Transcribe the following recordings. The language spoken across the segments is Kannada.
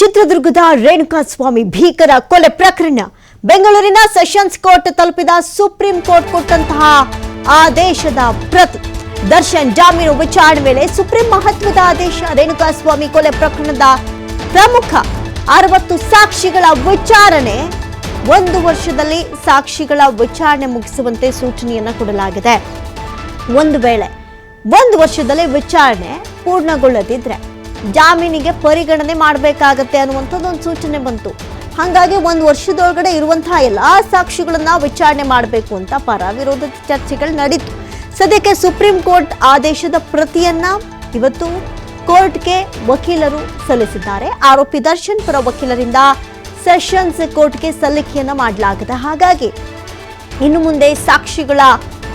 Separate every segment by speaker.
Speaker 1: ಚಿತ್ರದುರ್ಗದ ರೇಣುಕಾಸ್ವಾಮಿ ಭೀಕರ ಕೊಲೆ ಪ್ರಕರಣ ಬೆಂಗಳೂರಿನ ಸೆಷನ್ಸ್ ಕೋರ್ಟ್ ತಲುಪಿದ ಸುಪ್ರೀಂ ಕೋರ್ಟ್ ಕೊಟ್ಟಂತಹ ಆದೇಶದ ಪ್ರತಿ ದರ್ಶನ್ ಜಾಮೀನು ವಿಚಾರಣೆ ವೇಳೆ ಸುಪ್ರೀಂ ಮಹತ್ವದ ಆದೇಶ ರೇಣುಕಾಸ್ವಾಮಿ ಕೊಲೆ ಪ್ರಕರಣದ ಪ್ರಮುಖ 60 ಸಾಕ್ಷಿಗಳ ವಿಚಾರಣೆ 1 ವರ್ಷದಲ್ಲಿ ಸಾಕ್ಷಿಗಳ ವಿಚಾರಣೆ ಮುಗಿಸುವಂತೆ ಸೂಚನೆಯನ್ನು ಕೊಡಲಾಗಿದೆ. ಒಂದು ವೇಳೆ 1 ವರ್ಷದಲ್ಲಿ ವಿಚಾರಣೆ ಪೂರ್ಣಗೊಳ್ಳದಿದ್ರೆ ಜಾಮೀನಿಗೆ ಪರಿಗಣನೆ ಮಾಡಬೇಕಾಗತ್ತೆ ಅನ್ನುವಂಥದ್ದು ಒಂದು ಸೂಚನೆ ಬಂತು. ಹಾಗಾಗಿ 1 ವರ್ಷದೊಳಗಡೆ ಇರುವಂತಹ ಎಲ್ಲಾ ಸಾಕ್ಷಿಗಳನ್ನ ವಿಚಾರಣೆ ಮಾಡಬೇಕು ಅಂತ ಪರ ವಿರೋಧ ಚರ್ಚೆಗಳು ನಡೀತು. ಸದ್ಯಕ್ಕೆ ಸುಪ್ರೀಂ ಕೋರ್ಟ್ ಆದೇಶದ ಪ್ರತಿಯನ್ನ ಇವತ್ತು ಕೋರ್ಟ್ಗೆ ವಕೀಲರು ಸಲ್ಲಿಸಿದ್ದಾರೆ. ಆರೋಪಿ ದರ್ಶನ್ ಪರ ವಕೀಲರಿಂದ ಸೆಷನ್ಸ್ ಕೋರ್ಟ್ಗೆ ಸಲ್ಲಿಕೆಯನ್ನ ಮಾಡಲಾಗಿದೆ. ಹಾಗಾಗಿ ಇನ್ನು ಮುಂದೆ ಸಾಕ್ಷಿಗಳ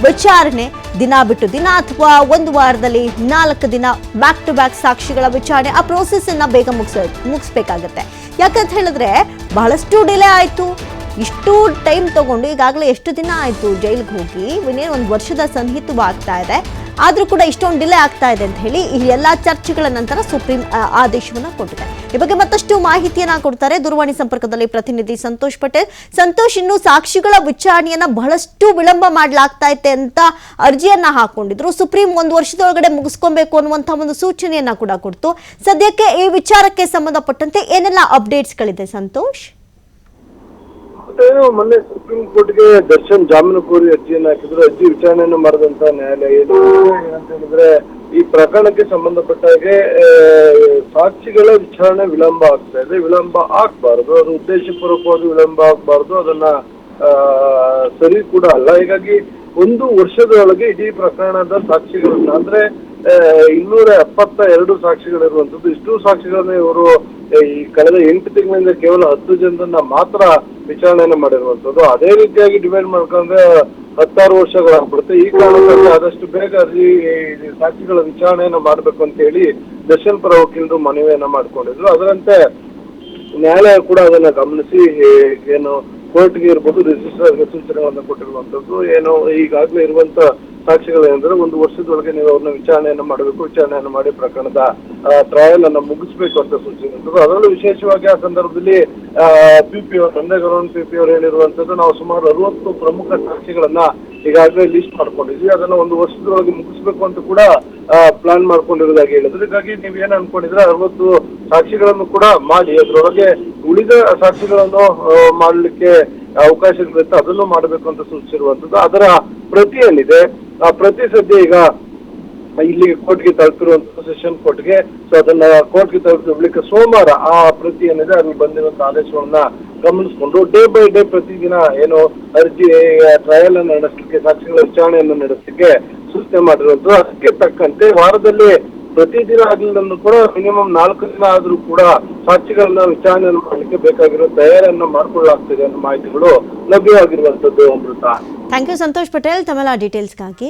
Speaker 1: ವಿಚಾರಣೆ ದಿನ ಬಿಟ್ಟು ದಿನ ಅಥವಾ 1 ವಾರದಲ್ಲಿ 4 ದಿನ ಬ್ಯಾಕ್ ಟು ಬ್ಯಾಕ್ ಸಾಕ್ಷಿಗಳ ವಿಚಾರಣೆ ಆ ಪ್ರೋಸೆಸ್ ಅನ್ನ ಬೇಗ ಮುಗಿಸ್ಬೇಕಾಗತ್ತೆ. ಯಾಕಂತ ಹೇಳಿದ್ರೆ ಬಹಳಷ್ಟು ಡಿಲೇ ಆಯ್ತು. ಇಷ್ಟು ಟೈಮ್ ತಗೊಂಡು ಈಗಾಗಲೇ ಎಷ್ಟು ದಿನ ಆಯ್ತು ಜೈಲಿಗೆ ಹೋಗಿ, ಇನ್ನೇನು 1 ವರ್ಷದ ಸನ್ನಿಹಿತವಾಗ್ತಾ ಇದೆ. ಆದ್ರೂ ಕೂಡ ಇಷ್ಟೊಂದು ಡಿಲೇ ಆಗ್ತಾ ಇದೆ ಅಂತ ಹೇಳಿ ಈ ಎಲ್ಲಾ ಚರ್ಚೆಗಳ ನಂತರ ಸುಪ್ರೀಂ ಆದೇಶವನ್ನ ಕೊಟ್ಟಿದೆ. ಈ ಬಗ್ಗೆ ಮತ್ತಷ್ಟು ಮಾಹಿತಿಯನ್ನ ಕೊಡ್ತಾರೆ ದೂರವಾಣಿ ಸಂಪರ್ಕದಲ್ಲಿ ಪ್ರತಿನಿಧಿ ಸಂತೋಷ್ ಪಟೇಲ್. ಸಂತೋಷ್, ಇನ್ನು ಸಾಕ್ಷಿಗಳ ವಿಚಾರಣೆಯನ್ನ ಬಹಳಷ್ಟು ವಿಳಂಬ ಮಾಡಲಾಗ್ತಾ ಇದೆ ಅಂತ ಅರ್ಜಿಯನ್ನ ಹಾಕೊಂಡಿದ್ರು. ಸುಪ್ರೀಂ 1 ವರ್ಷದೊಳಗಡೆ ಮುಗಿಸ್ಕೊಬೇಕು ಅನ್ನುವಂತಹ ಒಂದು ಸೂಚನೆಯನ್ನ ಕೂಡ ಕೊಡ್ತು. ಸದ್ಯಕ್ಕೆ ಈ ವಿಚಾರಕ್ಕೆ ಸಂಬಂಧಪಟ್ಟಂತೆ ಏನೆಲ್ಲ ಅಪ್ಡೇಟ್ಸ್ಗಳಿದೆ ಸಂತೋಷ್?
Speaker 2: ಮೊನ್ನೆ ಸುಪ್ರೀಂ ಕೋರ್ಟ್ಗೆ ದರ್ಶನ್ ಜಾಮೀನು ಕೋರಿ ಅರ್ಜಿಯನ್ನು ಹಾಕಿದ್ರು. ಅರ್ಜಿ ವಿಚಾರಣೆಯನ್ನು ಮಾಡಿದಂತ ನ್ಯಾಯಾಲಯ ಏನಂತ ಹೇಳಿದ್ರೆ, ಈ ಪ್ರಕರಣಕ್ಕೆ ಸಂಬಂಧಪಟ್ಟ ಹಾಗೆ ಸಾಕ್ಷಿಗಳ ವಿಚಾರಣೆ ವಿಳಂಬ ಆಗ್ತಾ ಇದೆ. ವಿಳಂಬ ಆಗ್ಬಾರ್ದು, ಅದು ಉದ್ದೇಶಪೂರ್ವಕವಾಗಿ ವಿಳಂಬ ಆಗ್ಬಾರ್ದು, ಅದನ್ನ ಸರಿ ಕೂಡ ಅಲ್ಲ. ಹೀಗಾಗಿ 1 ವರ್ಷದೊಳಗೆ ಇಡೀ ಪ್ರಕರಣದ ಸಾಕ್ಷಿಗಳನ್ನ ಅಂದ್ರೆ 272 ಸಾಕ್ಷಿಗಳಿರುವಂತದ್ದು. ಇಷ್ಟು ಸಾಕ್ಷಿಗಳನ್ನ ಇವರು ಈ ಕಳೆದ 8 ತಿಂಗಳಿಂದ ಕೇವಲ 10 ಜನರನ್ನ ಮಾತ್ರ ವಿಚಾರಣೆಯನ್ನು ಮಾಡಿರುವಂತದ್ದು. ಅದೇ ರೀತಿಯಾಗಿ ಡಿವೈಡ್ ಮಾಡ್ಕೊಂಡ್ರೆ 16 ವರ್ಷಗಳಾಗ್ಬಿಡುತ್ತೆ. ಈ ಕಾರಣಕ್ಕಾಗಿ ಆದಷ್ಟು ಬೇಗ ಅರ್ಜಿ ಸಾಕ್ಷಿಗಳ ವಿಚಾರಣೆಯನ್ನು ಮಾಡ್ಬೇಕು ಅಂತ ಹೇಳಿ ದರ್ಶನ್ ಪರ ವಕೀಲರು ಮನವಿಯನ್ನ ಮಾಡ್ಕೊಂಡಿದ್ರು. ಅದರಂತೆ ನ್ಯಾಯಾಲಯ ಕೂಡ ಅದನ್ನ ಗಮನಿಸಿ ಏನು ಕೋರ್ಟ್ಗೆ ಇರ್ಬೋದು ರಿಜಿಸ್ಟ್ರಾರ್ಗೆ ಸೂಚನೆಗಳನ್ನು ಕೊಟ್ಟಿರುವಂತದ್ದು. ಏನು ಈಗಾಗಲೇ ಇರುವಂತ ಸಾಕ್ಷಿಗಳೇನೆಂದ್ರೆ 1 ವರ್ಷದೊಳಗೆ ನೀವು ಅವ್ರನ್ನ ವಿಚಾರಣೆಯನ್ನು ಮಾಡಬೇಕು, ವಿಚಾರಣೆಯನ್ನು ಮಾಡಿ ಪ್ರಕರಣದ ಟ್ರಯಲ್ ಅನ್ನ ಮುಗಿಸ್ಬೇಕು ಅಂತ ಸೂಚನೆ. ಅದರಲ್ಲೂ ವಿಶೇಷವಾಗಿ ಆ ಸಂದರ್ಭದಲ್ಲಿ ಪಿಪಿ ಅವರು ನಂದೇಗೌಡ ಪಿಪಿ ಅವರು ಹೇಳಿರುವಂತದ್ದು, ನಾವು ಸುಮಾರು 60 ಪ್ರಮುಖ ಸಾಕ್ಷಿಗಳನ್ನ ಈಗಾಗಲೇ ಲಿಸ್ಟ್ ಮಾಡ್ಕೊಂಡಿದ್ವಿ, ಅದನ್ನ 1 ವರ್ಷದೊಳಗೆ ಮುಗಿಸ್ಬೇಕು ಅಂತ ಕೂಡ ಪ್ಲಾನ್ ಮಾಡ್ಕೊಂಡಿರೋದಾಗಿ ಹೇಳಿದ್ರು. ಹೀಗಾಗಿ ನೀವೇನ್ ಅನ್ಕೊಂಡಿದ್ರೆ 60 ಸಾಕ್ಷಿಗಳನ್ನು ಕೂಡ ಮಾಡಿ ಅದರೊಳಗೆ ಉಳಿದ ಸಾಕ್ಷಿಗಳನ್ನು ಮಾಡಲಿಕ್ಕೆ ಅವಕಾಶಗಳಿರುತ್ತೆ, ಅದನ್ನು ಮಾಡಬೇಕು ಅಂತ ಸೂಚಿಸಿರುವಂತದ್ದು. ಅದರ ಪ್ರತಿ ಏನಿದೆ ಆ ಪ್ರತಿ ಸದ್ಯ ಈಗ ಇಲ್ಲಿಗೆ ಕೋರ್ಟ್ಗೆ ತಲುಪಿರುವಂತಹ ಸೆಷನ್ ಕೋರ್ಟ್ಗೆ. ಸೊ ಅದನ್ನ ಕೋರ್ಟ್ಗೆ ತಲುಪಿದ ಬಳಿಕ ಸೋಮವಾರ ಆ ಪ್ರತಿ ಏನಿದೆ ಅದ್ರಲ್ಲಿ ಬಂದಿರುವಂತಹ ಆದೇಶವನ್ನ ಗಮನಿಸಿಕೊಂಡು ಡೇ ಬೈ ಡೇ ಪ್ರತಿದಿನ ಏನು ಅರ್ಜಿ ಟ್ರಯಲ್ ಅನ್ನು ನಡೆಸಲಿಕ್ಕೆ, ಸಾಕ್ಷಿಗಳ ವಿಚಾರಣೆಯನ್ನು ನಡೆಸಲಿಕ್ಕೆ ಸೂಚನೆ ಮಾಡಿರುವಂತದ್ದು. ಅದಕ್ಕೆ ತಕ್ಕಂತೆ ವಾರದಲ್ಲಿ ಪ್ರತಿದಿನ ಆಗಲಿಲ್ಲ ಕೂಡ ಮಿನಿಮಮ್ 4 ದಿನ ಆದ್ರೂ ಕೂಡ ಸಾಕ್ಷಿಗಳನ್ನ ವಿಚಾರಣೆಯನ್ನು ಮಾಡಲಿಕ್ಕೆ ಬೇಕಾಗಿರೋ ತಯಾರಿಯನ್ನ ಮಾಡಿಕೊಳ್ಳಲಾಗ್ತಿದೆ ಅನ್ನೋ ಮಾಹಿತಿಗಳು ಲಭ್ಯವಾಗಿರುವಂತದ್ದು. ಅಮೃತ,
Speaker 1: ಥ್ಯಾಂಕ್ ಯು ಸಂತೋಷ್ ಪಟೇಲ್ ತಮ್ಮೆಲ್ಲ ಡೀಟೇಲ್ಸ್ಗಾಗಿ.